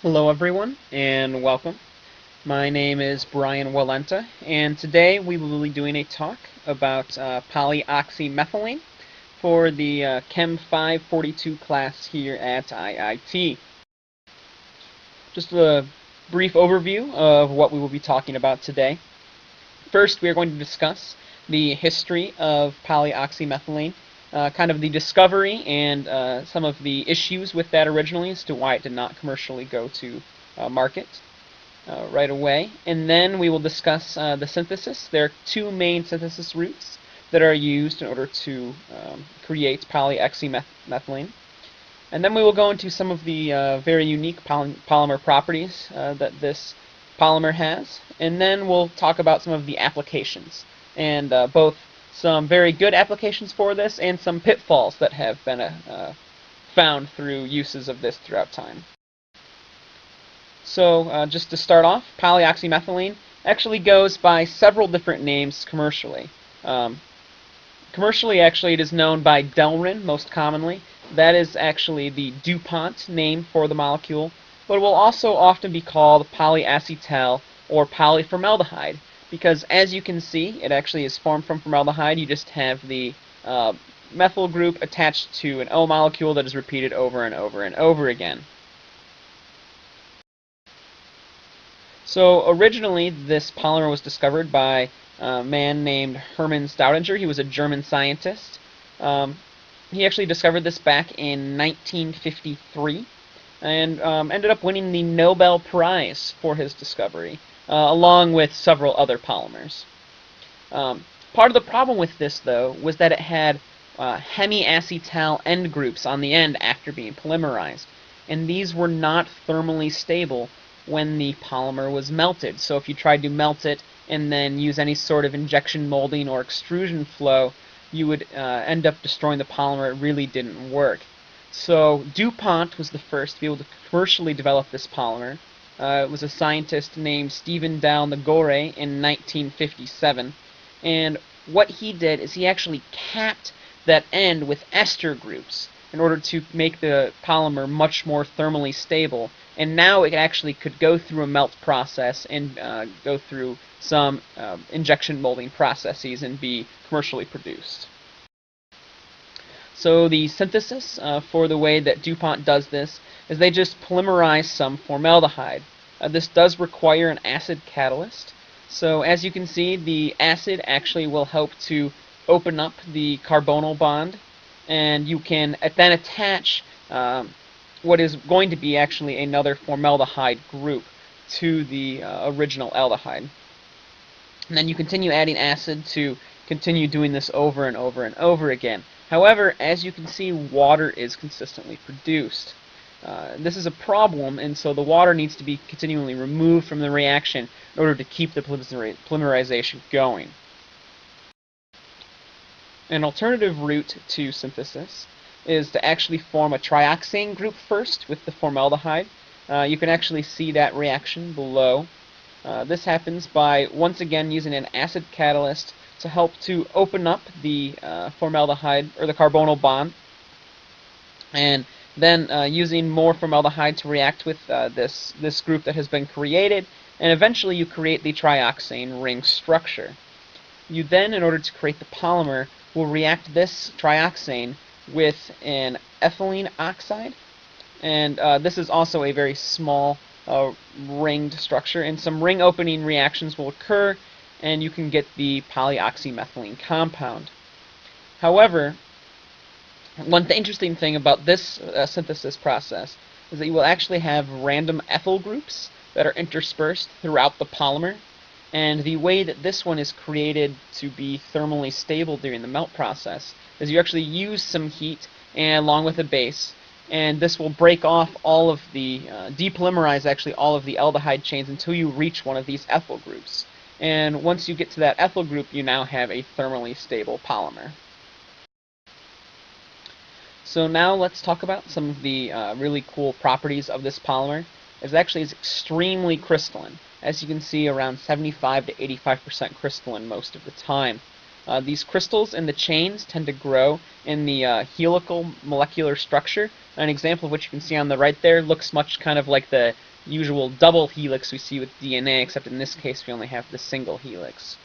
Hello everyone, and welcome. My name is Brian Walenta, and today we will be doing a talk about polyoxymethylene for the Chem 542 class here at IIT. Just a brief overview of what we will be talking about today. First, we are going to discuss the history of polyoxymethylene, kind of the discovery and some of the issues with that originally as to why it did not commercially go to market right away. And then we will discuss the synthesis. There are two main synthesis routes that are used in order to create polyoxymethylene. And then we will go into some of the very unique polymer properties that this polymer has. And then we'll talk about some of the applications, and both some very good applications for this and some pitfalls that have been found through uses of this throughout time. So just to start off, polyoxymethylene actually goes by several different names commercially. Commercially, actually, it is known by Delrin most commonly. That is actually the DuPont name for the molecule, but it will also often be called polyacetal or polyformaldehyde, because as you can see, it actually is formed from formaldehyde. You just have the methyl group attached to an O molecule that is repeated over and over and over again. So originally, this polymer was discovered by a man named Hermann Staudinger. He was a German scientist. He actually discovered this back in 1953 and ended up winning the Nobel Prize for his discovery, along with several other polymers. Part of the problem with this, though, was that it had hemiacetal end groups on the end after being polymerized, and these were not thermally stable when the polymer was melted. So if you tried to melt it and then use any sort of injection molding or extrusion flow, you would end up destroying the polymer. It really didn't work. So DuPont was the first to be able to commercially develop this polymer. It was a scientist named Stephen Dal-Nagore in 1957. And what he did is he actually capped that end with ester groups in order to make the polymer much more thermally stable. And now it actually could go through a melt process and go through some injection molding processes and be commercially produced. So the synthesis for the way that DuPont does this is they just polymerize some formaldehyde. This does require an acid catalyst. So as you can see, the acid actually will help to open up the carbonyl bond, and you can then attach what is going to be actually another formaldehyde group to the original aldehyde. And then you continue adding acid to continue doing this over and over and over again. However, as you can see, water is consistently produced. This is a problem, and so the water needs to be continually removed from the reaction in order to keep the polymerization going. An alternative route to synthesis is to actually form a trioxane group first with the formaldehyde. You can actually see that reaction below. This happens by, once again, using an acid catalyst to help to open up the formaldehyde, or the carbonyl bond, and then using more formaldehyde to react with this group that has been created, and eventually you create the trioxane ring structure. You then, in order to create the polymer, will react this trioxane with an ethylene oxide, and this is also a very small ringed structure, and some ring opening reactions will occur, and you can get the polyoxymethylene compound. However, one interesting thing about this synthesis process is that you will actually have random ethyl groups that are interspersed throughout the polymer, and the way that this one is created to be thermally stable during the melt process is you actually use some heat and along with a base, and this will break off all of the, depolymerize actually all of the aldehyde chains until you reach one of these ethyl groups. And once you get to that ethyl group, you now have a thermally stable polymer. So now let's talk about some of the really cool properties of this polymer. It actually is extremely crystalline. As you can see, around 75 to 85% crystalline most of the time. These crystals in the chains tend to grow in the helical molecular structure. An example of which you can see on the right there looks much kind of like the usual double helix we see with DNA, except in this case we only have the single helix.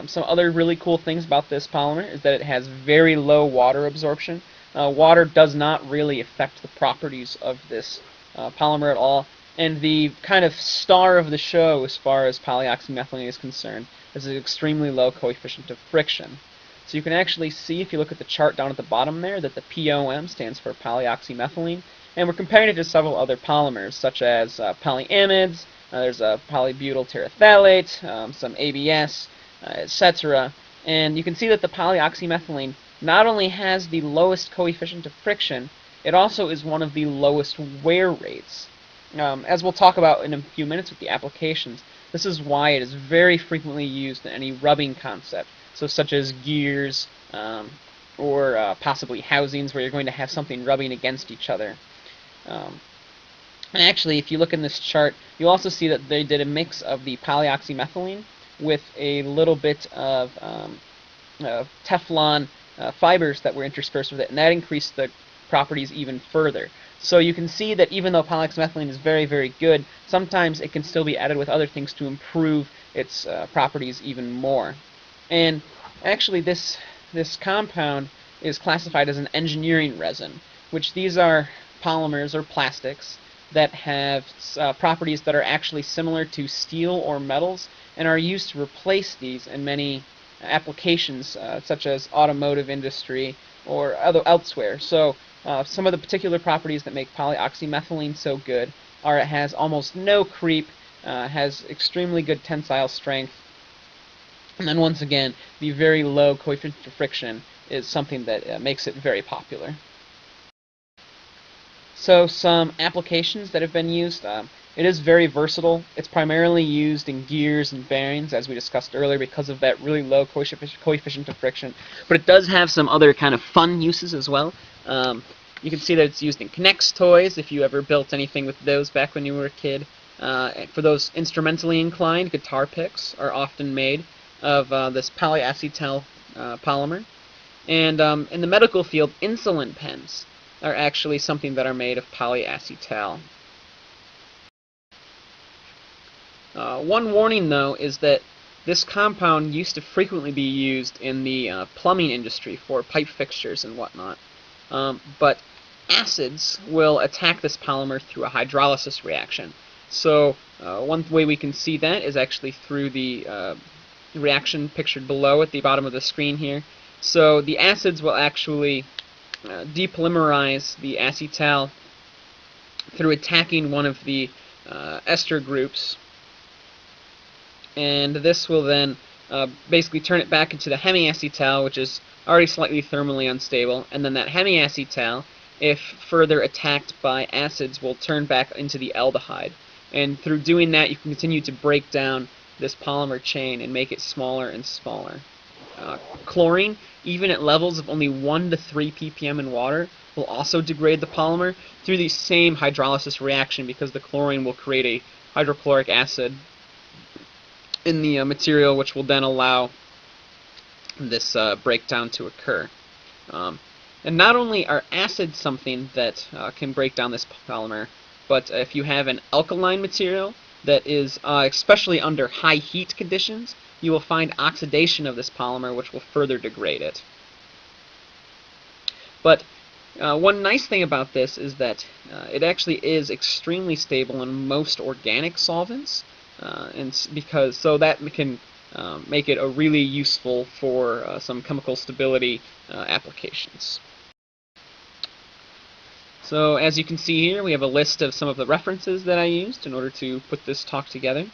Some other really cool things about this polymer is that it has very low water absorption. Water does not really affect the properties of this polymer at all, and the kind of star of the show as far as polyoxymethylene is concerned is an extremely low coefficient of friction. So you can actually see, if you look at the chart down at the bottom there, that the POM stands for polyoxymethylene, and we're comparing it to several other polymers, such as polyamides, there's a polybutyl terephthalate, some ABS, etc. And you can see that the polyoxymethylene not only has the lowest coefficient of friction, it also is one of the lowest wear rates. As we'll talk about in a few minutes with the applications, this is why it is very frequently used in any rubbing concept, so such as gears or possibly housings where you're going to have something rubbing against each other. And actually, if you look in this chart, you'll also see that they did a mix of the polyoxymethylene with a little bit of Teflon fibers that were interspersed with it, and that increased the properties even further. So you can see that even though polyoxymethylene is very, very good, sometimes it can still be added with other things to improve its properties even more. And actually, this compound is classified as an engineering resin, which these are polymers or plastics that have properties that are actually similar to steel or metals and are used to replace these in many applications, such as automotive industry or elsewhere. So some of the particular properties that make polyoxymethylene so good are it has almost no creep, has extremely good tensile strength, and then once again, the very low coefficient of friction is something that makes it very popular. So some applications that have been used. It is very versatile. It's primarily used in gears and bearings, as we discussed earlier, because of that really low coefficient of friction. But it does have some other kind of fun uses as well. You can see that it's used in K'NEX toys, if you ever built anything with those back when you were a kid. For those instrumentally inclined, guitar picks are often made of this polyacetal polymer. And in the medical field, insulin pens are actually something that are made of polyacetal. One warning, though, is that this compound used to frequently be used in the plumbing industry for pipe fixtures and whatnot. But acids will attack this polymer through a hydrolysis reaction. So one way we can see that is actually through the reaction pictured below at the bottom of the screen here. So the acids will actually depolymerize the acetal through attacking one of the ester groups, and this will then basically turn it back into the hemiacetal, which is already slightly thermally unstable, and then that hemiacetal, if further attacked by acids, will turn back into the aldehyde. And through doing that, you can continue to break down this polymer chain and make it smaller and smaller. Chlorine, even at levels of only 1 to 3 ppm in water, will also degrade the polymer through the same hydrolysis reaction, because the chlorine will create a hydrochloric acid in the material, which will then allow this breakdown to occur. And not only are acids something that can break down this polymer, but if you have an alkaline material that is especially under high heat conditions, you will find oxidation of this polymer, which will further degrade it. But one nice thing about this is that it actually is extremely stable in most organic solvents, and so that can make it a really useful for some chemical stability applications. So as you can see here, we have a list of some of the references that I used in order to put this talk together.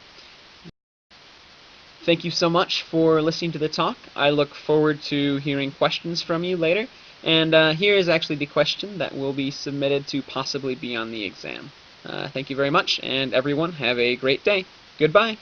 Thank you so much for listening to the talk. I look forward to hearing questions from you later. And here is actually the question that will be submitted to possibly be on the exam. Thank you very much, and everyone have a great day. Goodbye.